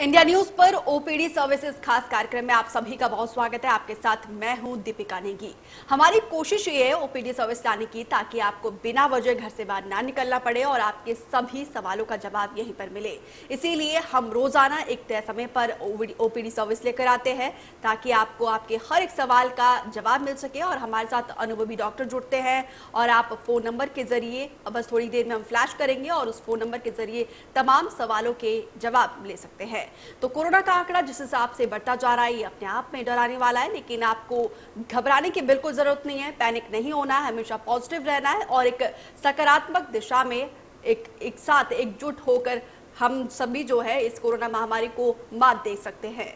India news पर OPD services खास कार्यक्रम में आप सभी का बहुत स्वागत है। आपके साथ मैं हूं दीपिका नेगी। हमारी कोशिश ये है ओपीडी सर्विस लाने की ताकि आपको बिना वजह घर से बाहर ना निकलना पड़े और आपके सभी सवालों का जवाब यहीं पर मिले। इसीलिए हम रोजाना एक तय समय पर ओपीडी सर्विस लेकर आते हैं ताकि आपको आपके हर एक सवाल का जवाब मिल सके। और हमारे साथ अनुभवी डॉक्टर जुड़ते हैं और आप फोन नंबर के जरिए बस थोड़ी देर में हम फ्लैश करेंगे और उस फोन नंबर के जरिए तमाम सवालों के जवाब ले सकते हैं। तो कोरोना का आंकड़ा जिस हिसाब से बढ़ता जा रहा है ये अपने आप में डराने वाला है, लेकिन आपको घबराने की बिल्कुल जरूरत नहीं है। पैनिक नहीं होना है, हमेशा पॉजिटिव रहना है और एक सकारात्मक दिशा में एक साथ एकजुट होकर हम सभी जो है इस कोरोना महामारी को मात दे सकते हैं।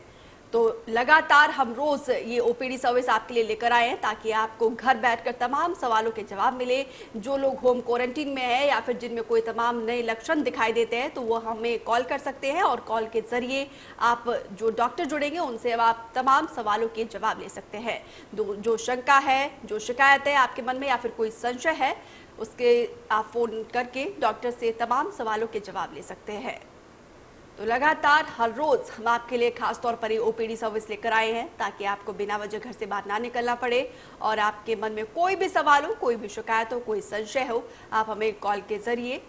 तो लगातार हम रोज ये ओपीडी सर्विस आपके लिए लेकर आए हैं ताकि आपको घर बैठकर तमाम सवालों के जवाब मिले। जो लोग होम क्वारंटीन में है या फिर जिनमें कोई तमाम नए लक्षण दिखाई देते हैं तो वो हमें कॉल कर सकते हैं और कॉल के जरिए आप जो डॉक्टर जुड़ेंगे उनसे अब आप तमाम सवालों के जवाब ले सकते हैं। जो शंका है, जो शिकायत है आपके मन में या फिर कोई संशय है, उसके आप फोन करके डॉक्टर से तमाम सवालों के जवाब ले सकते हैं। तो लगातार हर रोज हम आपके लिए खास तौर पर ओपीडी सर्विस लेकर आए हैं ताकि आपको बिना वजह घर से बाहर ना निकलना पड़े और आपके मन में कोई भी सवाल हो, कोई भी शिकायत हो, कोई संशय हो, आप हमें कॉल के जरिए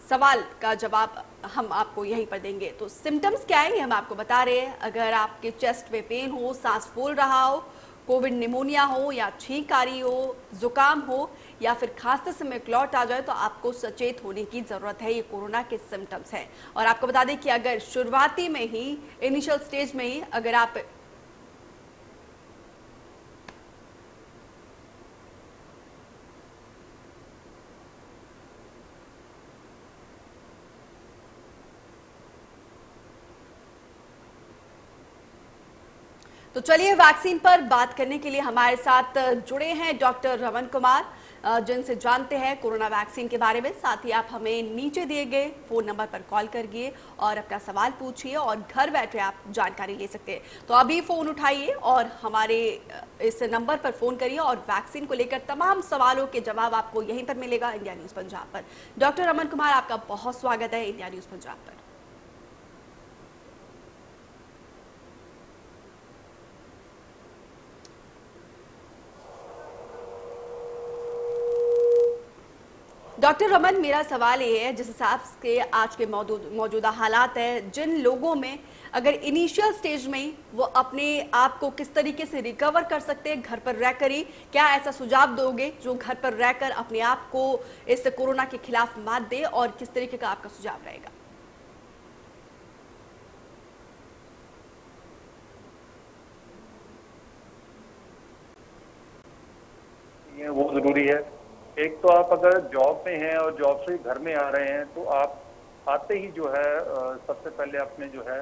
सवाल का जवाब हम आपको यहीं पर देंगे। तो सिम्टम्स क्या है ये हम आपको बता रहे हैं। अगर आपके चेस्ट में पेन हो, सांस फूल रहा हो, कोविड निमोनिया हो या छींक आ रही हो, जुकाम हो या फिर खांसते समय क्लॉट आ जाए तो आपको सचेत होने की जरूरत है। ये कोरोना के सिम्टम्स हैं। और आपको बता दें कि अगर शुरुआती में ही, इनिशियल स्टेज में ही अगर आप तो चलिए वैक्सीन पर बात करने के लिए हमारे साथ जुड़े हैं डॉक्टर रमन कुमार, जिनसे जानते हैं कोरोना वैक्सीन के बारे में। साथ ही आप हमें नीचे दिए गए फोन नंबर पर कॉल करिए और अपना सवाल पूछिए और घर बैठे आप जानकारी ले सकते हैं। तो अभी फोन उठाइए और हमारे इस नंबर पर फोन करिए और वैक्सीन को लेकर तमाम सवालों के जवाब आपको यहीं पर मिलेगा इंडिया न्यूज पंजाब पर। डॉक्टर रमन कुमार, आपका बहुत स्वागत है इंडिया न्यूज पंजाब पर। डॉक्टर रमन, मेरा सवाल ये है, जिस हिसाब से आज के मौजूदा हालात है, जिन लोगों में अगर इनिशियल स्टेज में ही वो अपने आप को किस तरीके से रिकवर कर सकते हैं घर पर रहकर ही, क्या ऐसा सुझाव दोगे जो घर पर रहकर अपने आप को इस कोरोना के खिलाफ मात दे और किस तरीके का आपका सुझाव रहेगा? ये वो जरूरी है। एक तो आप अगर जॉब में हैं और जॉब से घर में आ रहे हैं तो आप आते ही जो है सबसे पहले अपने जो है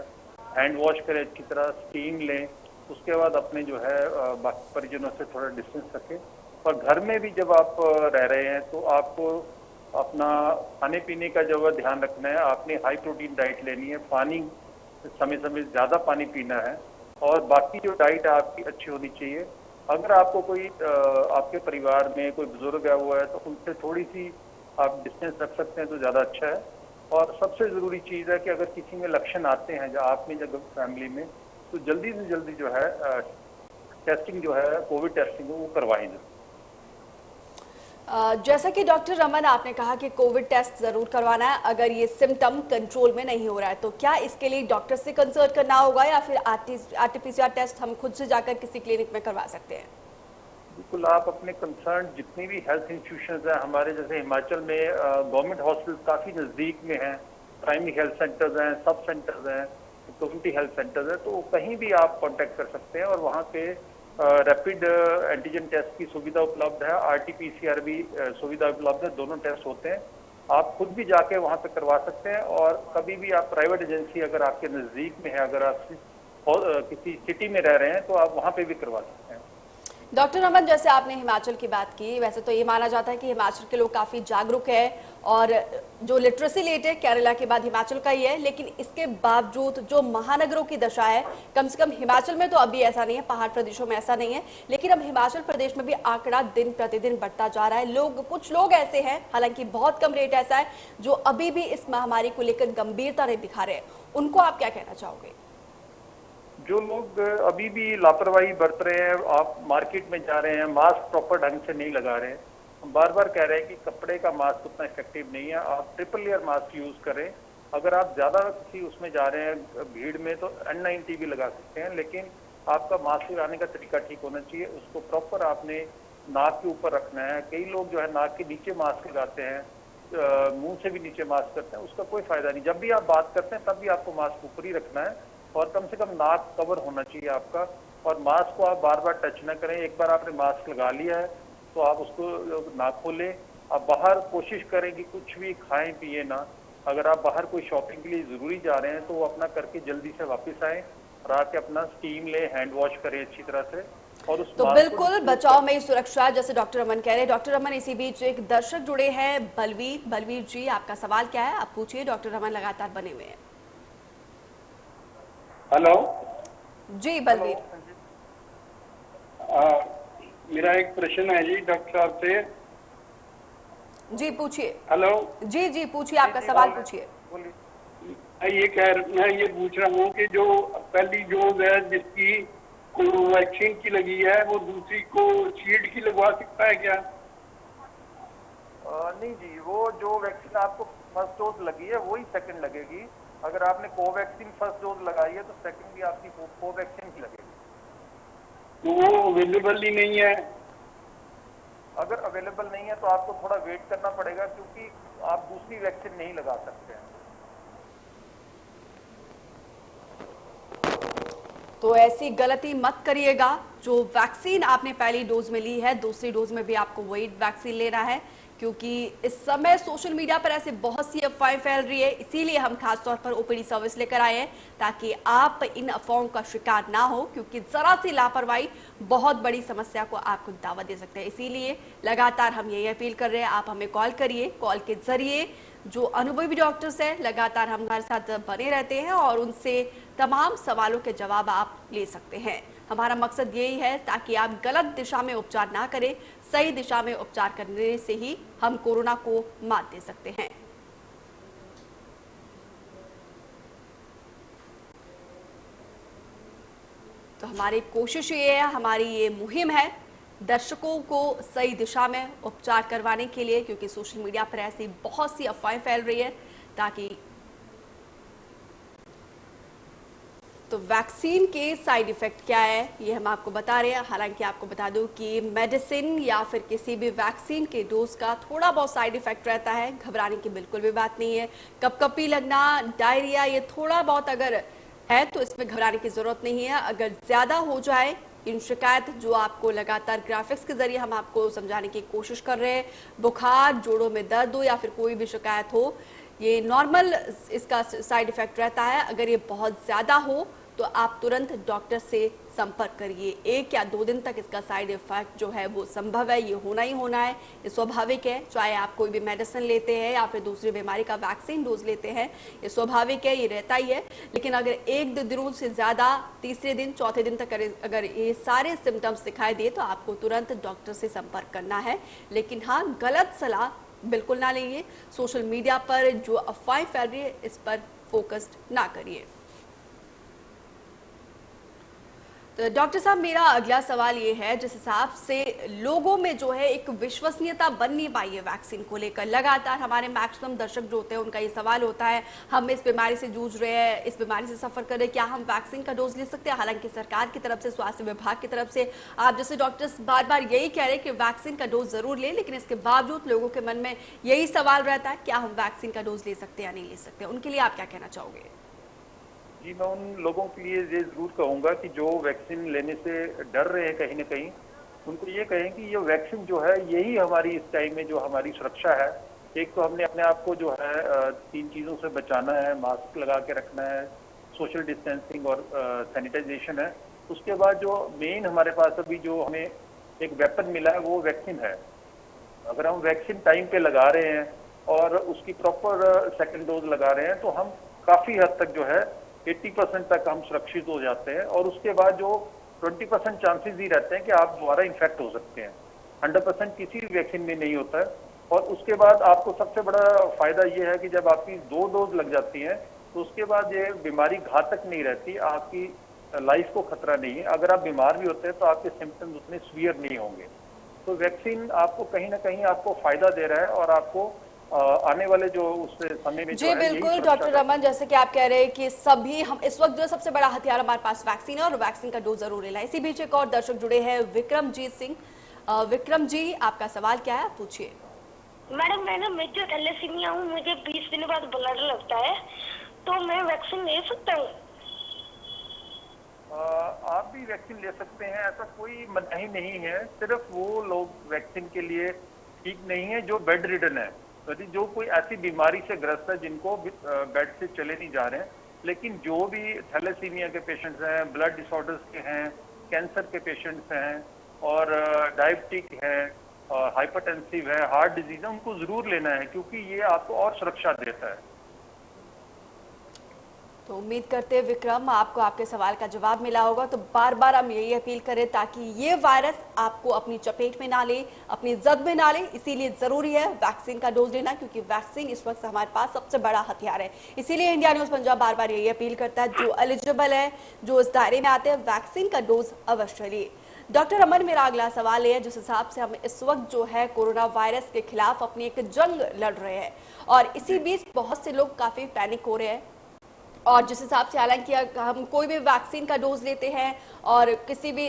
हैंड वॉश करें, अच्छी तरह स्टीम लें। उसके बाद अपने जो है बाकी परिजनों से थोड़ा डिस्टेंस रखें। और घर में भी जब आप रह रहे हैं तो आपको अपना खाने पीने का जो है ध्यान रखना है। आपने हाई प्रोटीन डाइट लेनी है, पानी समय समय ज़्यादा पानी पीना है और बाकी जो डाइट है आपकी अच्छी होनी चाहिए। अगर आपको कोई आपके परिवार में कोई बुजुर्ग है हुआ है तो उनसे थोड़ी सी आप डिस्टेंस रख सकते हैं तो ज़्यादा अच्छा है। और सबसे ज़रूरी चीज़ है कि अगर किसी में लक्षण आते हैं जो आप में जब फैमिली में, तो जल्दी से जल्दी जो है टेस्टिंग जो है कोविड टेस्टिंग वो करवाएं। जैसा कि डॉक्टर रमन आपने कहा कि कोविड टेस्ट जरूर करवाना है अगर ये सिम्टम कंट्रोल में नहीं हो रहा है, तो क्या इसके लिए डॉक्टर से कंसल्ट करना होगा या फिर आरटीपीसीआर टेस्ट हम खुद से जाकर किसी क्लिनिक में करवा सकते हैं? बिल्कुल, आप अपने कंसर्न जितनी भी हेल्थ इंस्टीट्यूशंस हैं हमारे, जैसे हिमाचल में गवर्नमेंट हॉस्पिटल काफ़ी नज़दीक में हैं, प्राइमरी हेल्थ सेंटर्स हैं, सब सेंटर्स हैं, कम्युनिटी हेल्थ सेंटर्स हैं, तो कहीं भी आप कांटेक्ट कर सकते हैं। और वहाँ पे रैपिड एंटीजन टेस्ट की सुविधा उपलब्ध है, आरटीपीसीआर भी सुविधा उपलब्ध है, दोनों टेस्ट होते हैं। आप खुद भी जाके वहाँ पे करवा सकते हैं और कभी भी आप प्राइवेट एजेंसी अगर आपके नज़दीक में है, अगर आप किसी सिटी में रह रहे हैं तो आप वहाँ पे भी करवा सकते हैं। डॉक्टर रमन, जैसे आपने हिमाचल की बात की, वैसे तो ये माना जाता है कि हिमाचल के लोग काफी जागरूक है और जो लिटरेसी रेट है केरला के बाद हिमाचल का ही है, लेकिन इसके बावजूद जो महानगरों की दशा है, कम से कम हिमाचल में तो अभी ऐसा नहीं है, पहाड़ प्रदेशों में ऐसा नहीं है, लेकिन अब हिमाचल प्रदेश में भी आंकड़ा दिन प्रतिदिन बढ़ता जा रहा है। कुछ लोग ऐसे हैं, हालांकि बहुत कम रेट ऐसा है, जो अभी भी इस महामारी को लेकर गंभीरता नहीं दिखा रहे हैं। उनको आप क्या कहना चाहोगे? जो लोग अभी भी लापरवाही बरत रहे हैं, आप मार्केट में जा रहे हैं, मास्क प्रॉपर ढंग से नहीं लगा रहे हैं, हम बार बार कह रहे हैं कि कपड़े का मास्क उतना इफेक्टिव नहीं है, आप ट्रिपल लेयर मास्क यूज करें। अगर आप ज्यादा किसी उसमें जा रहे हैं भीड़ में तो N90 भी लगा सकते हैं, लेकिन आपका मास्क लगाने का तरीका ठीक होना चाहिए। उसको प्रॉपर आपने नाक के ऊपर रखना है। कई लोग जो है नाक के नीचे मास्क लगाते हैं, मुंह से भी नीचे मास्क करते हैं, उसका कोई फायदा नहीं। जब भी आप बात करते हैं तब भी आपको मास्क ऊपर ही रखना है और कम से कम नाक कवर होना चाहिए आपका। और मास्क को आप बार बार टच न करें। एक बार आपने मास्क लगा लिया है तो आप उसको ना खोलें। आप बाहर कोशिश करें कि कुछ भी खाएं पिए ना। अगर आप बाहर कोई शॉपिंग के लिए जरूरी जा रहे हैं तो वो अपना करके जल्दी से वापस आए और आके अपना स्टीम लें, हैंड वॉश करें अच्छी तरह से। और उस तो बिल्कुल बचाव में ही सुरक्षा, जैसे डॉक्टर रमन कह रहे हैं। डॉक्टर रमन, इसी बीच एक दर्शक जुड़े हैं, बलवीर जी, आपका सवाल क्या है? आप पूछिए, डॉक्टर रमन लगातार बने हुए हैं। हेलो जी बलवीर। मेरा एक प्रश्न है जी डॉक्टर साहब से। जी पूछिए। हेलो जी जी पूछिए, आपका सवाल पूछिए। मैं ये पूछ रहा हूँ कि जो पहली डोज है जिसकी कोवैक्सीन की लगी है वो दूसरी को शील्ड की लगवा सकता है क्या? नहीं जी, वो जो वैक्सीन आपको फर्स्ट डोज लगी है वही सेकंड लगेगी। अगर आपने कोवैक्सीन फर्स्ट डोज लगाई है तो सेकंड भी आपकी कोवैक्सीन की लगेगी। तो वो अवेलेबल ही नहीं है? अगर अवेलेबल नहीं है तो आपको थोड़ा वेट करना पड़ेगा, क्योंकि आप दूसरी वैक्सीन नहीं लगा सकते हैं। तो ऐसी गलती मत करिएगा। जो वैक्सीन आपने पहली डोज में ली है, दूसरी डोज में भी आपको वही वैक्सीन लेना है, क्योंकि इस समय सोशल मीडिया पर ऐसे बहुत सी अफवाहें फैल रही है। इसीलिए हम खास तौर पर ओपीडी सर्विस लेकर आए हैं, ताकि आप इन अफवाहों का शिकार ना हो, क्योंकि जरा सी लापरवाही बहुत बड़ी समस्या को आपको दावत दे सकते हैं। इसीलिए लगातार हम यही अपील कर रहे हैं, आप हमें कॉल करिए। कॉल के जरिए जो अनुभवी डॉक्टर्स हैं लगातार हमारे साथ बने रहते हैं और उनसे तमाम सवालों के जवाब आप ले सकते हैं। हमारा मकसद यही है ताकि आप गलत दिशा में उपचार ना करें, सही दिशा में उपचार करने से ही हम कोरोना को मात दे सकते हैं। तो हमारी कोशिश ये है, हमारी ये मुहिम है दर्शकों को सही दिशा में उपचार करवाने के लिए, क्योंकि सोशल मीडिया पर ऐसी बहुत सी अफवाहें फैल रही है। ताकि तो वैक्सीन के साइड इफेक्ट क्या है ये हम आपको बता रहे हैं। हालांकि आपको बता दूं कि मेडिसिन या फिर किसी भी वैक्सीन के डोज का थोड़ा बहुत साइड इफेक्ट रहता है, घबराने की बिल्कुल भी बात नहीं है। कपकपी लगना, डायरिया, ये थोड़ा बहुत अगर है तो इसमें घबराने की जरूरत नहीं है। अगर ज्यादा हो जाए, इन शिकायत जो आपको लगातार ग्राफिक्स के जरिए हम आपको समझाने की कोशिश कर रहे हैं, बुखार, जोड़ों में दर्द हो या फिर कोई भी शिकायत हो, ये नॉर्मल इसका साइड इफेक्ट रहता है। अगर ये बहुत ज्यादा हो तो आप तुरंत डॉक्टर से संपर्क करिए। 1 या 2 दिन तक इसका साइड इफेक्ट जो है वो संभव है, ये होना ही होना है, ये स्वाभाविक है। चाहे आप कोई भी मेडिसिन लेते हैं या फिर दूसरी बीमारी का वैक्सीन डोज लेते हैं, ये स्वाभाविक है, ये रहता ही है। लेकिन अगर 1-2 दिनों से ज्यादा, तीसरे दिन, चौथे दिन तक अगर ये सारे सिम्टम्स दिखाई दे तो आपको तुरंत डॉक्टर से संपर्क करना है। लेकिन हाँ, गलत सलाह बिल्कुल ना लीजिए। सोशल मीडिया पर जो अफवाहें फैल रही है इस पर फोकस्ड ना करिए। तो डॉक्टर साहब, मेरा अगला सवाल ये है, जिस हिसाब से लोगों में जो है एक विश्वसनीयता बन नहीं पाई है वैक्सीन को लेकर, लगातार हमारे मैक्सिमम दर्शक जो होते हैं उनका ये सवाल होता है, हम इस बीमारी से जूझ रहे हैं, इस बीमारी से सफर कर रहे हैं, क्या हम वैक्सीन का डोज ले सकते हैं? हालांकि सरकार की तरफ से, स्वास्थ्य विभाग की तरफ से आप जैसे डॉक्टर्स बार बार यही कह रहे हैं कि वैक्सीन का डोज जरूर ले, लेकिन इसके बावजूद लोगों के मन में यही सवाल रहता है, क्या हम वैक्सीन का डोज ले सकते हैं या नहीं ले सकते? उनके लिए आप क्या कहना चाहोगे? जी, मैं उन लोगों के लिए ये जरूर कहूंगा कि जो वैक्सीन लेने से डर रहे हैं कहीं ना कहीं, उनको ये कहें कि ये वैक्सीन जो है यही हमारी इस टाइम में जो हमारी सुरक्षा है। एक तो हमने अपने आप को जो है 3 चीज़ों से बचाना है, मास्क लगा के रखना है, सोशल डिस्टेंसिंग और सैनिटाइजेशन है। उसके बाद जो मेन हमारे पास अभी जो हमें एक वेपन मिला है वो वैक्सीन है। अगर हम वैक्सीन टाइम पे लगा रहे हैं और उसकी प्रॉपर सेकेंड डोज लगा रहे हैं, तो हम काफी हद तक जो है 80% तक हम सुरक्षित हो जाते हैं। और उसके बाद जो 20% चांसेस ही रहते हैं कि आप दोबारा इन्फेक्ट हो सकते हैं। 100% किसी भी वैक्सीन में नहीं होता है। और उसके बाद आपको सबसे बड़ा फायदा ये है कि जब आपकी 2 डोज लग जाती हैं तो उसके बाद ये बीमारी घातक नहीं रहती, आपकी लाइफ को खतरा नहीं है। अगर आप बीमार भी होते हैं तो आपके सिम्टम्स उतने सीवियर नहीं होंगे। तो वैक्सीन आपको कहीं ना कहीं आपको फायदा दे रहा है और आपको आने वाले जो उस समय में जी बिल्कुल डॉक्टर रमन, जैसे कि आप कह रहे हैं कि सभी हम इस वक्त जो सबसे बड़ा हथियार हमारे पास वैक्सीन है और वैक्सीन का डोज जरूर लेना है। इसी बीच एक और दर्शक जुड़े हैं, विक्रमजीत सिंह। विक्रम जी, आपका सवाल क्या है, पूछिए। मैडम मैं ना मेजर थैलेसीमिया हूँ, मुझे 20 दिन बाद ब्लड लगता है, तो मैं वैक्सीन ले सकता हूँ? आप भी वैक्सीन ले सकते हैं, ऐसा कोई मनाही नहीं है। सिर्फ वो लोग वैक्सीन के लिए ठीक नहीं है जो बेड रिडन है, यदि जो कोई ऐसी बीमारी से ग्रस्त है जिनको बेड से चले नहीं जा रहे हैं। लेकिन जो भी थैलेसीमिया के पेशेंट्स हैं, ब्लड डिसऑर्डर्स के हैं, कैंसर के पेशेंट्स हैं और डायबिटिक हैं, हाइपरटेंसिव है, हार्ट डिजीज है, उनको जरूर लेना है क्योंकि ये आपको और सुरक्षा देता है। तो उम्मीद करते हैं विक्रम आपको आपके सवाल का जवाब मिला होगा। तो बार बार हम यही अपील करें ताकि ये वायरस आपको अपनी चपेट में ना ले, अपनी जद में ना ले, इसीलिए जरूरी है वैक्सीन का डोज लेना, क्योंकि वैक्सीन इस वक्त हमारे पास सबसे बड़ा हथियार है। इसीलिए इंडिया न्यूज पंजाब बार बार यही अपील करता है, जो एलिजिबल है, जो इस दायरे में आते हैं, वैक्सीन का डोज अवश्य लिए। डॉक्टर अमन, मेरा अगला सवाल है, जिस हिसाब से हम इस वक्त जो है कोरोना वायरस के खिलाफ अपनी एक जंग लड़ रहे हैं और इसी बीच बहुत से लोग काफी पैनिक हो रहे हैं, और जिस हिसाब से हालांकि हम कोई भी वैक्सीन का डोज लेते हैं और किसी भी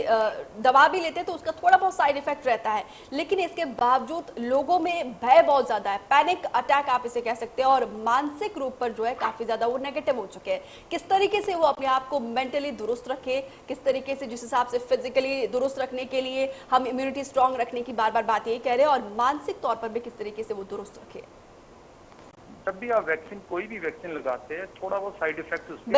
दवा भी लेते हैं तो उसका थोड़ा बहुत साइड इफेक्ट रहता है, लेकिन इसके बावजूद लोगों में भय बहुत ज्यादा है, पैनिक अटैक आप इसे कह सकते हैं, और मानसिक रूप पर जो है काफी ज्यादा वो नेगेटिव हो चुके हैं। किस तरीके से वो अपने आप को मेंटली दुरुस्त रखे, किस तरीके से, जिस हिसाब से फिजिकली दुरुस्त रखने के लिए हम इम्यूनिटी स्ट्रांग रखने की बार बार बात यही कह रहे हैं, और मानसिक तौर पर भी किस तरीके से वो दुरुस्त रखे। जब भी आप वैक्सीन, कोई भी वैक्सीन लगाते हैं, थोड़ा बहुत साइड इफेक्ट उसके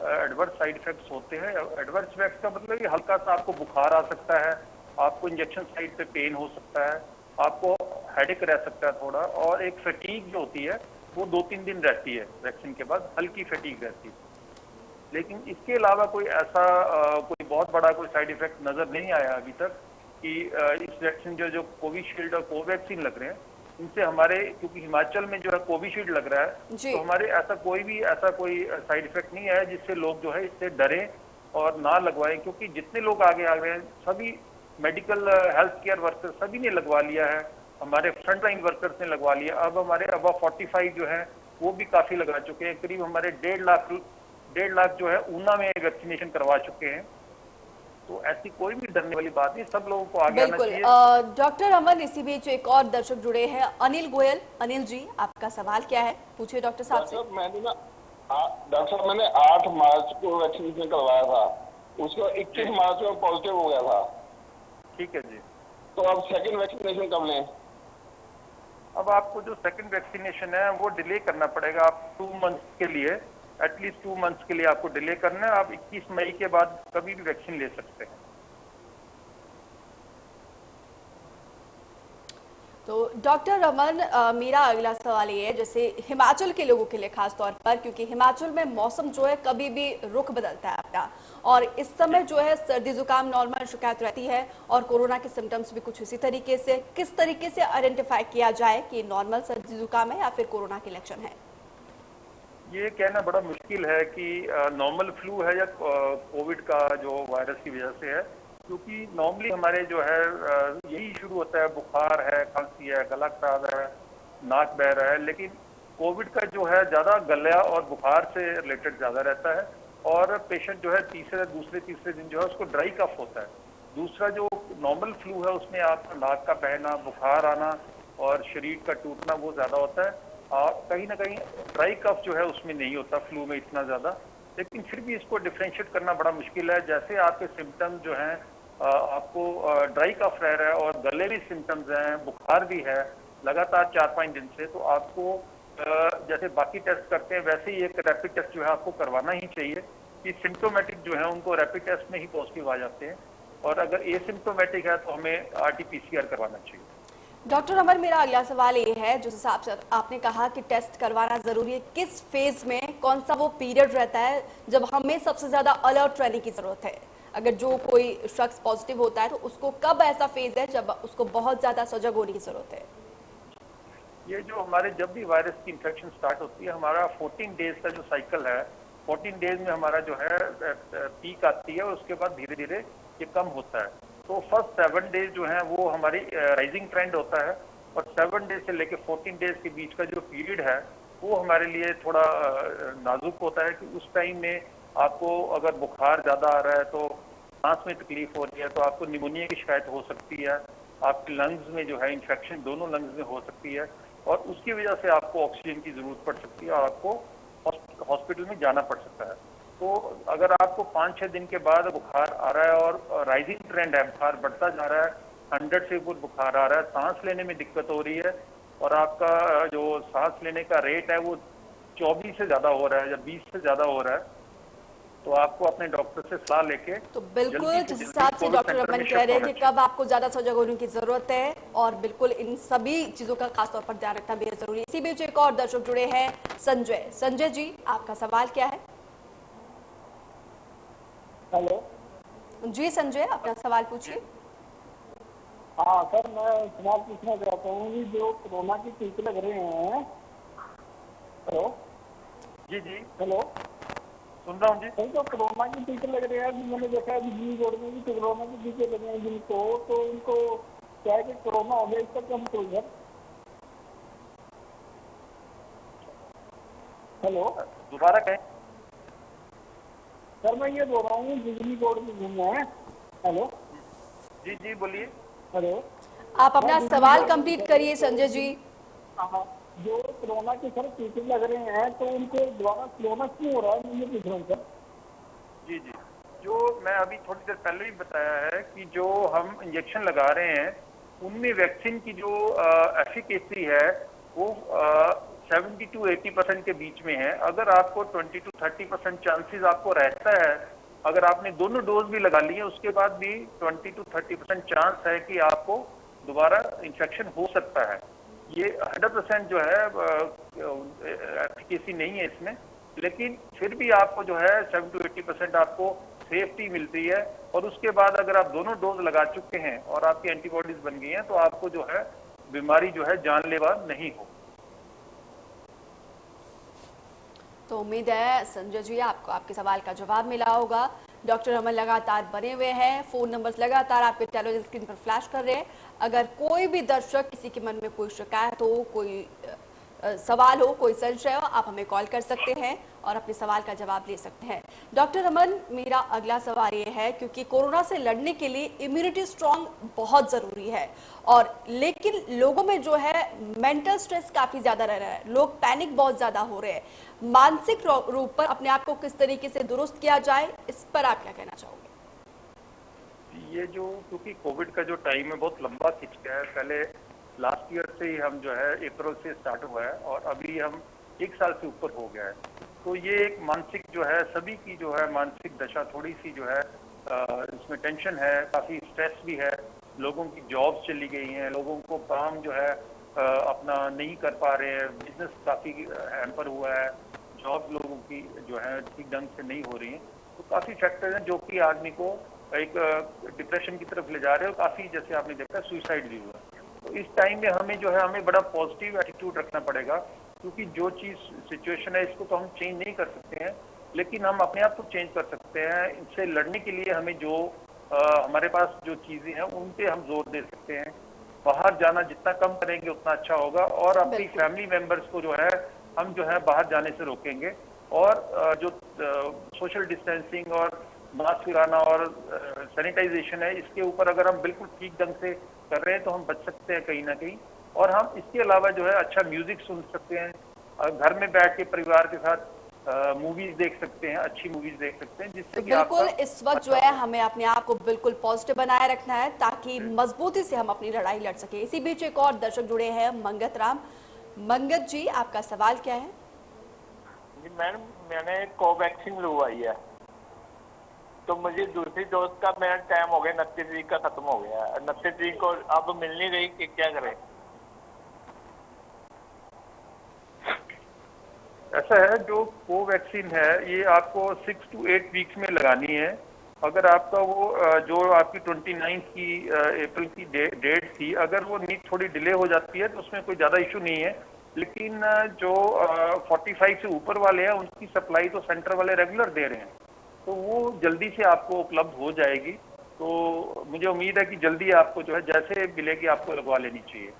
एडवर्स साइड इफेक्ट्स होते हैं। एडवर्स इफेक्ट्स का मतलब कि हल्का सा आपको बुखार आ सकता है, आपको इंजेक्शन साइट पे पेन हो सकता है, आपको हेडेक रह सकता है थोड़ा, और एक फटीग जो होती है वो 2-3 दिन रहती है वैक्सीन के बाद, हल्की फटीग रहती है। लेकिन इसके अलावा कोई ऐसा कोई बहुत बड़ा कोई साइड इफेक्ट नजर नहीं आया अभी तक कि इस वैक्सीन जो कोविशील्ड और कोवैक्सीन लग रहे हैं इनसे हमारे, क्योंकि हिमाचल में जो है कोविशील्ड लग रहा है, तो हमारे ऐसा कोई साइड इफेक्ट नहीं है जिससे लोग जो है इससे डरें और ना लगवाएं। क्योंकि जितने लोग आगे आ गए हैं, सभी मेडिकल हेल्थ केयर वर्कर्स सभी ने लगवा लिया है, हमारे फ्रंट लाइन वर्कर्स ने लगवा लिया। अब हमारे अबव 45 जो है वो भी काफी लगा चुके हैं, करीब हमारे 1.5 लाख जो है ऊना में वैक्सीनेशन करवा चुके हैं। तो ऐसी कोई भी डरने वाली बात नहीं, सब लोगों को आगे आना चाहिए। डॉक्टर अमन, इसी बीच एक और दर्शक जुड़े हैं, अनिल गोयल। अनिल जी, आपका सवाल क्या है, पूछिए डॉक्टर साहब से। डॉक्टर साहब, मैंने 8 मार्च को वैक्सीनेशन करवाया था, उसको 21 मार्च में पॉजिटिव हो गया था। ठीक है जी। तो अब सेकंड वैक्सीनेशन कब लें? अब आपको जो सेकंड वैक्सीनेशन है वो डिले करना पड़ेगा। आप 2 मंथ्स के लिए, एटलीस्ट 2 मंथ्स के लिए आपको डिले करना है। आप 21 मई के बाद कभी भी वैक्सीन ले सकते हैं। तो डॉक्टर रमन, मेरा अगला सवाल ये है, जैसे हिमाचल के लोगों के लिए खास तौर पर, क्योंकि हिमाचल में मौसम जो है कभी भी रुख बदलता है अपना, और इस समय जो है सर्दी जुकाम नॉर्मल शिकायत रहती है और कोरोना के सिम्टम्स भी कुछ इसी तरीके से, किस तरीके से आइडेंटिफाई किया जाए कि नॉर्मल सर्दी जुकाम है या फिर कोरोना के लक्षण है? ये कहना बड़ा मुश्किल है कि नॉर्मल फ्लू है या कोविड का जो वायरस की वजह से है, क्योंकि नॉर्मली हमारे जो है यही शुरू होता है, बुखार है, खांसी है, गला खराब है, नाक बह रहा है। लेकिन कोविड का जो है ज्यादा गला और बुखार से रिलेटेड ज्यादा रहता है, और पेशेंट जो है दूसरे तीसरे दिन जो है उसको ड्राई कफ होता है। दूसरा जो नॉर्मल फ्लू है उसमें आपका नाक का बहना, बुखार आना और शरीर का टूटना वो ज्यादा होता है, और कहीं ना कहीं ड्राई कफ जो है उसमें नहीं होता फ्लू में इतना ज्यादा। लेकिन फिर भी इसको डिफ्रेंशिएट करना बड़ा मुश्किल है। जैसे आपके सिम्टम्स जो हैं, आपको ड्राई कफ रह रहा है और गले भी सिम्टम्स हैं, बुखार भी है लगातार 4-5 दिन से, तो आपको जैसे बाकी टेस्ट करते हैं वैसे ही एक रैपिड टेस्ट जो है आपको करवाना ही चाहिए। कि सिम्टोमेटिक जो है उनको रैपिड टेस्ट में ही पॉजिटिव आ जाते हैं, और अगर एसिम्टोमेटिक है तो हमें RT-PCR करवाना चाहिए। डॉक्टर अमर, मेरा अगला सवाल ये है, जिस हिसाब से आपने कहा कि टेस्ट करवाना जरूरी है, किस फेज में, कौन सा वो पीरियड रहता है जब हमें सबसे ज्यादा अलर्ट रहने की जरूरत है? अगर जो कोई शख्स पॉजिटिव होता है तो उसको कब ऐसा फेज है जब उसको बहुत ज्यादा सजग होने की जरूरत है? ये जो हमारे जब भी वायरस की इन्फेक्शन स्टार्ट होती है, हमारा 14 डेज का जो साइकिल है, 14 डेज में हमारा जो है पीक आती है और उसके बाद धीरे धीरे ये कम होता है। तो फर्स्ट 7 डेज जो है वो हमारी राइजिंग ट्रेंड होता है, और 7 डेज से लेकर 14 डेज के बीच का जो पीरियड है वो हमारे लिए थोड़ा नाजुक होता है कि उस टाइम में आपको अगर बुखार ज़्यादा आ रहा है तो सांस में तकलीफ हो रही है, तो आपको निमोनिया की शिकायत हो सकती है, आपके लंग्स में जो है इन्फेक्शन दोनों लंग्स में हो सकती है, और उसकी वजह से आपको ऑक्सीजन की जरूरत पड़ सकती है और आपको हॉस्पिटल में जाना पड़ सकता है। तो अगर आपको 5-6 दिन के बाद बुखार आ रहा है और राइजिंग ट्रेंड है, बुखार बढ़ता जा रहा है, 100 से ऊपर बुखार आ रहा है, सांस लेने में दिक्कत हो रही है और आपका जो सांस लेने का रेट है वो 24 से ज्यादा हो रहा है या 20 से ज्यादा हो रहा है, तो आपको अपने डॉक्टर से सलाह लेके तो बिल्कुल जल्दी जिस से हिसाब से कोविड डॉक्टर सेंटर में अमन कह शिफ्ट रहे हैं होना कि चाहिए। कब आपको ज्यादा सजग होने की जरूरत है, और बिल्कुल इन सभी चीजों का खासतौर पर ध्यान रखना बेहद जरूरी है। इसी बीच एक और दर्शक जुड़े हैं, संजय। संजय जी, आपका सवाल क्या है? हेलो। जी संजय, अपना सवाल पूछिए। हाँ सर, मैं सवाल पूछना चाहता हूँ कि जो कोरोना के टीके लग रहे हैं। हेलो। जी जी हेलो सुन रहा हूँ जी। सर, जो कोरोना के टीके लग रहे हैं, मैंने देखा है बिजली बोर्ड में भी तो कोरोना के टीके लगे हैं जिनको, तो उनको क्या है कि कोरोना हो गया, इसका कम तो है। हेलो दोबारा कहें। सर, मैं ये बोल रहा हूँ बिजली बोर्ड में घूमना है। हेलो। जी जी बोलिए। हेलो। आप अपना सवाल कंप्लीट करिए संजय जी। हाँ, जो कोरोना के सर टीके लग रहे हैं तो उनको दोबारा कोरोना क्यों हो रहा है, मुझे पूछ रहा हूँ सर। जी जी, जो मैं अभी थोड़ी देर पहले ही बताया है कि जो हम इंजेक्शन लगा रहे हैं उनमें वैक्सीन की जो एफिकेसी है वो 70 to 80% के बीच में है। अगर आपको 20 to 30% चांसेस आपको रहता है, अगर आपने दोनों डोज भी लगा लिए उसके बाद भी 20 to 30% चांस है कि आपको दोबारा इन्फेक्शन हो सकता है। ये 100% जो है एफिकेसी नहीं है इसमें, लेकिन फिर भी आपको जो है 70 to 80% आपको सेफ्टी मिलती है, और उसके बाद अगर आप दोनों डोज लगा चुके हैं और आपकी एंटीबॉडीज बन गई हैं तो आपको जो है बीमारी जो है जानलेवा नहीं हो। तो उम्मीद है संजय जी आपको आपके सवाल का जवाब मिला होगा। डॉक्टर अमन लगातार बने हुए हैं, फोन नंबर्स लगातार आपके टेलीविजन स्क्रीन पर फ्लैश कर रहे हैं। अगर कोई भी दर्शक किसी के मन में कोई शिकायत हो, कोई सवाल हो, कोई संशय हो, आप हमें कॉल कर सकते हैं और अपने सवाल का जवाब ले सकते हैं। डॉक्टर अमन, मेरा अगला सवाल ये है, क्योंकि कोरोना से लड़ने के लिए इम्यूनिटी स्ट्रांग बहुत जरूरी है, और लेकिन लोगों में जो है मेंटल स्ट्रेस काफी ज्यादा रह रहा है, लोग पैनिक बहुत ज्यादा हो रहे हैं। मानसिक रूप पर अपने आप को किस तरीके से दुरुस्त किया जाए, इस पर आप क्या कहना चाहोगे? ये जो क्योंकि कोविड का जो टाइम है बहुत लंबा खिंच गया है, पहले लास्ट ईयर से ही हम जो है अप्रैल से स्टार्ट हुआ है और अभी हम 1 साल से ऊपर हो गया है, तो ये एक मानसिक जो है सभी की जो है मानसिक दशा थोड़ी सी जो है इसमें टेंशन है, काफी स्ट्रेस भी है, लोगों की जॉब्स चली गई हैं, लोगों को काम जो है अपना नहीं कर पा रहे हैं, बिजनेस काफी हैम्पर हुआ है, जॉब लोगों की जो है ठीक ढंग से नहीं हो रही है, तो काफी फैक्टर्स हैं जो कि आदमी को एक डिप्रेशन की तरफ ले जा रहे हो, काफी जैसे आपने देखा सुसाइड भी हुआ। तो इस टाइम में हमें जो है हमें बड़ा पॉजिटिव एटीट्यूड रखना पड़ेगा, क्योंकि जो चीज सिचुएशन है इसको तो हम चेंज नहीं कर सकते हैं, लेकिन हम अपने आप को चेंज कर सकते हैं। इनसे लड़ने के लिए हमें जो हमारे पास जो चीजें हैं उन पे हम जोर दे सकते हैं। बाहर जाना जितना कम करेंगे उतना अच्छा होगा, और अपनी फैमिली मेंबर्स को जो है हम जो है बाहर जाने से रोकेंगे, और जो सोशल डिस्टेंसिंग और मास्क लगाना और सैनिटाइजेशन है इसके ऊपर अगर हम बिल्कुल ठीक ढंग से कर रहे हैं तो हम बच सकते हैं कहीं ना कहीं। और हम इसके अलावा जो है अच्छा म्यूजिक सुन सकते हैं, घर में बैठ के परिवार के साथ मूवीज देख सकते हैं, अच्छी मूवीज देख सकते हैं, जिससे तो कि बिल्कुल आपका इस वक्त जो है हमें अपने आप को बिल्कुल पॉजिटिव बनाए रखना है ताकि मजबूती से हम अपनी लड़ाई लड़ सके। इसी बीच एक और दर्शक जुड़े हैं, मंगत राम। मंगत जी, आपका सवाल क्या है? जी मैडम, मैंने कोवैक्सीन लगवाई है, तो मुझे दूसरी डोज का मेरा टाइम हो गया, 29 तारीख का खत्म हो गया, 29 तारीख को अब मिल नहीं रही कि क्या करें? ऐसा है, जो कोवैक्सीन है ये आपको 6 to 8 वीक्स में लगानी है। अगर आपका वो जो आपकी 29 की अप्रैल की डेट थी, अगर वो नीड थोड़ी डिले हो जाती है तो उसमें कोई ज़्यादा इशू नहीं है। लेकिन जो 45 से ऊपर वाले हैं उनकी सप्लाई तो सेंटर वाले रेगुलर दे रहे हैं, तो वो जल्दी से आपको उपलब्ध हो जाएगी। तो मुझे उम्मीद है कि जल्दी आपको जो है जैसे मिलेगी आपको लगवा लेनी चाहिए।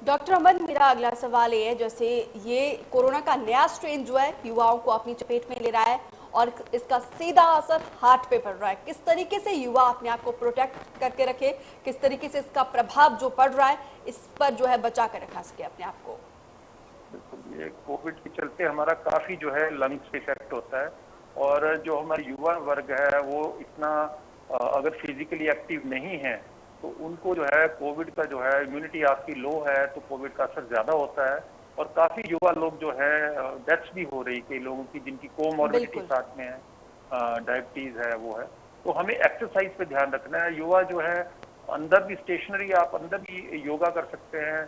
डॉक्टर अमन, मेरा अगला सवाल ये है, जैसे ये कोरोना का नया स्ट्रेन जो है युवाओं को अपनी चपेट में ले रहा है और इसका सीधा असर हार्ट पे पड़ रहा है, किस तरीके से युवा अपने आप को प्रोटेक्ट करके रखे, किस तरीके से इसका प्रभाव जो पड़ रहा है इस पर जो है बचा कर रखा सके अपने आप को? बिल्कुल, ये कोविड के चलते हमारा काफी जो है लंग्स पे इफेक्ट होता है, और जो हमारा युवा वर्ग है वो इतना अगर फिजिकली एक्टिव नहीं है तो उनको जो है कोविड का जो है इम्यूनिटी आपकी लो है तो कोविड का असर ज्यादा होता है। और काफी युवा लोग जो है डेथ्स भी हो रही कई लोगों की जिनकी कोमॉर्बिडिटी साथ में है, डायबिटीज है वो है। तो हमें एक्सरसाइज पे ध्यान रखना है। युवा जो है अंदर भी स्टेशनरी, आप अंदर भी योगा कर सकते हैं,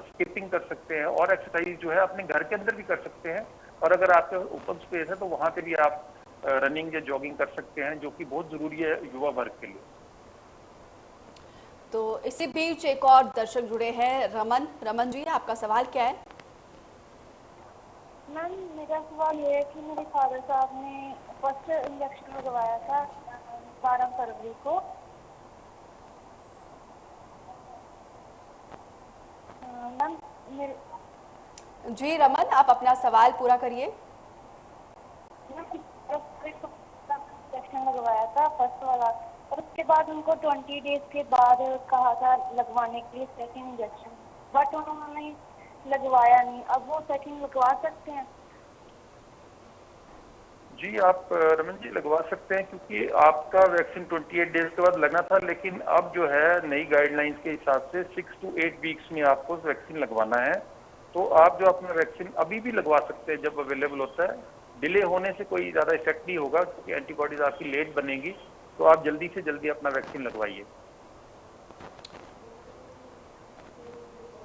स्किपिंग कर सकते हैं, और एक्सरसाइज जो है अपने घर के अंदर भी कर सकते हैं। और अगर आपके ओपन स्पेस है तो वहां पे भी आप रनिंग या जॉगिंग कर सकते हैं, जो कि बहुत जरूरी है युवा वर्ग के लिए। तो इसी बीच एक और दर्शक जुड़े हैं, रमन। रमन जी, आपका सवाल क्या है? मैम, मेरा सवाल ये है कि मेरे फादर साहब ने फर्स्ट इंजेक्शन लगवाया था 12 फरवरी को। मैम जी रमन, आप अपना सवाल पूरा करिए। इंजेक्शन लगवाया था फर्स्ट वाला, और उसके बाद उनको 20 डेज के बाद कहा था लगवाने के लिए सेकंड इंजेक्शन, बट उन्होंने लगवाया नहीं। अब वो सेकंड लगवा सकते हैं? जी, आप रमन जी लगवा सकते हैं, क्योंकि आपका वैक्सीन 28 डेज के बाद लगना था, लेकिन अब जो है नई गाइडलाइंस के हिसाब से 6 to 8 वीक्स में आपको वैक्सीन लगवाना है। तो आप जो अपना वैक्सीन अभी भी लगवा सकते हैं जब अवेलेबल होता है। डिले होने से कोई ज़्यादा इफेक्ट नहीं होगा, क्योंकि एंटीबॉडीज आपकी लेट बनेगी, तो आप जल्दी से जल्दी अपना वैक्सीन लगवाइए।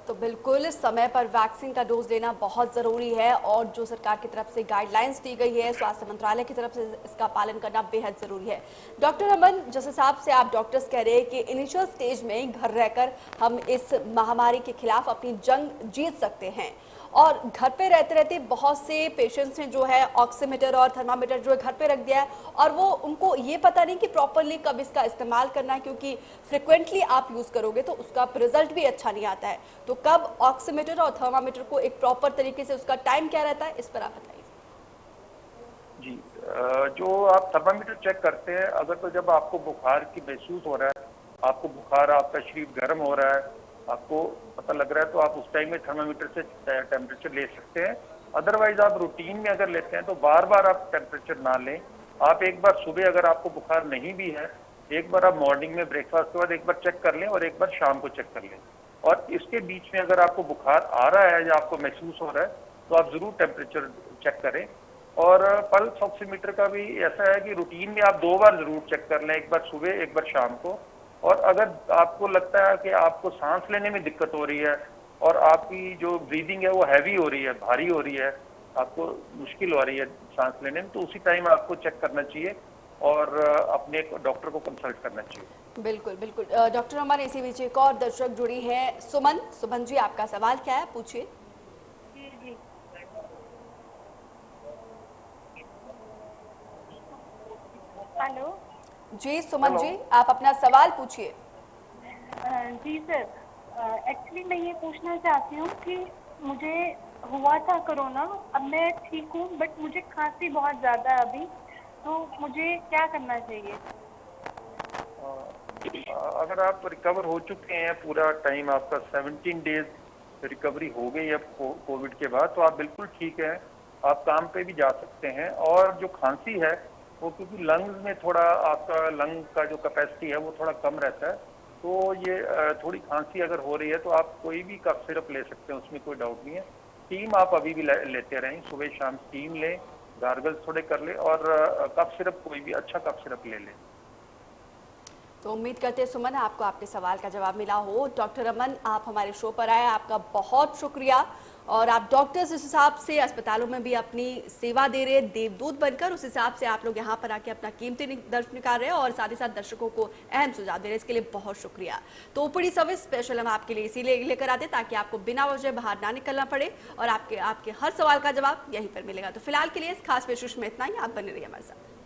तो बिल्कुल समय पर वैक्सीन का डोज लेना बहुत ज़रूरी है, और जो सरकार की तरफ से गाइडलाइंस दी गई है, स्वास्थ्य मंत्रालय की तरफ से इसका पालन करना बेहद ज़रूरी है। डॉक्टर अमन, जिस हिसाब से आप डॉक्टर्स कह रहे हैं कि इनिशियल स्टेज में घर रहकर हम इस महामारी के खिलाफ अपनी जंग जीत सकते हैं, और घर पे रहते रहते बहुत से पेशेंट्स ने जो है ऑक्सीमीटर और थर्मामीटर जो है घर पे रख दिया है, और वो उनको ये पता नहीं कि प्रॉपरली कब इसका इस्तेमाल करना है, क्योंकि फ्रिक्वेंटली आप यूज़ करोगे तो उसका रिजल्ट भी अच्छा नहीं आता है। तो कब ऑक्सीमीटर और थर्मामीटर को एक प्रॉपर तरीके से उसका टाइम क्या रहता है, इस पर आप बताइए। जी, जो आप थर्मामीटर चेक करते हैं, अगर तो जब आपको बुखार की महसूस हो रहा है, आपको बुखार, आपका शरीर गर्म हो रहा है, आपको पता लग रहा है, तो आप उस टाइम में थर्मामीटर से टेम्परेचर ले सकते हैं। अदरवाइज आप रूटीन में अगर लेते हैं तो बार बार आप टेम्परेचर ना लें। आप एक बार सुबह अगर आपको बुखार नहीं भी है, एक बार आप मॉर्निंग में ब्रेकफास्ट के बाद एक बार चेक कर लें, और एक बार शाम को चेक कर लें। और इसके बीच में अगर आपको बुखार आ रहा है या आपको महसूस हो रहा है तो आप जरूर टेम्परेचर चेक करें। और पल्स ऑक्सीमीटर का भी ऐसा है कि रूटीन में आप 2 बार जरूर चेक कर लें, एक बार सुबह एक बार शाम को। और अगर आपको लगता है कि आपको सांस लेने में दिक्कत हो रही है और आपकी जो ब्रीदिंग है वो हैवी हो रही है, भारी हो रही है, आपको मुश्किल हो रही है सांस लेने में, तो उसी टाइम आपको चेक करना चाहिए और अपने डॉक्टर को कंसल्ट करना चाहिए। बिल्कुल बिल्कुल। डॉक्टर, हमारे इसी बीच एक और दर्शक जुड़ी है, सुमन। सुमन जी, आपका सवाल क्या है, पूछिए। जी, हेलो जी सुमन जी, आप अपना सवाल पूछिए। जी सर, एक्चुअली मैं ये पूछना चाहती हूँ कि मुझे हुआ था कोरोना, अब मैं ठीक हूँ, बट मुझे खांसी बहुत ज़्यादा है अभी, तो मुझे क्या करना चाहिए? अगर आप रिकवर हो चुके हैं, पूरा टाइम आपका 17 डेज रिकवरी हो गई है कोविड के बाद, तो आप बिल्कुल ठीक है, आप काम पे भी जा सकते हैं। और जो खांसी है वो क्योंकि लंग्स में थोड़ा आपका लंग का जो कैपेसिटी है वो थोड़ा कम रहता है, तो ये थोड़ी खांसी अगर हो रही है तो आप कोई भी कफ सिरप ले सकते हैं, उसमें कोई डाउट नहीं है। स्टीम आप अभी भी लेते रहें, सुबह शाम स्टीम लें, गार्गल्स थोड़े कर ले, और कफ सिरप कोई भी अच्छा कफ सिरप ले लें। तो उम्मीद करते हैं सुमन आपको आपके सवाल का जवाब मिला हो। डॉक्टर अमन, आप हमारे शो पर आए, आपका बहुत शुक्रिया। और आप डॉक्टर्स इस हिसाब से अस्पतालों में भी अपनी सेवा दे रहे, देवदूत बनकर उस हिसाब से आप लोग यहाँ पर आके अपना कीमती दर्ज निकाल रहे हैं और साथ ही साथ दर्शकों को अहम सुझाव दे रहे हैं। इसके लिए बहुत शुक्रिया। तो ओपीडी सर्विस स्पेशल हम आपके लिए इसीलिए लेकर आते ताकि आपको बिना वजह बाहर ना निकलना पड़े और आपके हर सवाल का जवाब यहीं पर मिलेगा। तो फिलहाल के लिए इस खास पेशकश में इतना ही। आप बने रहिए हमारे साथ।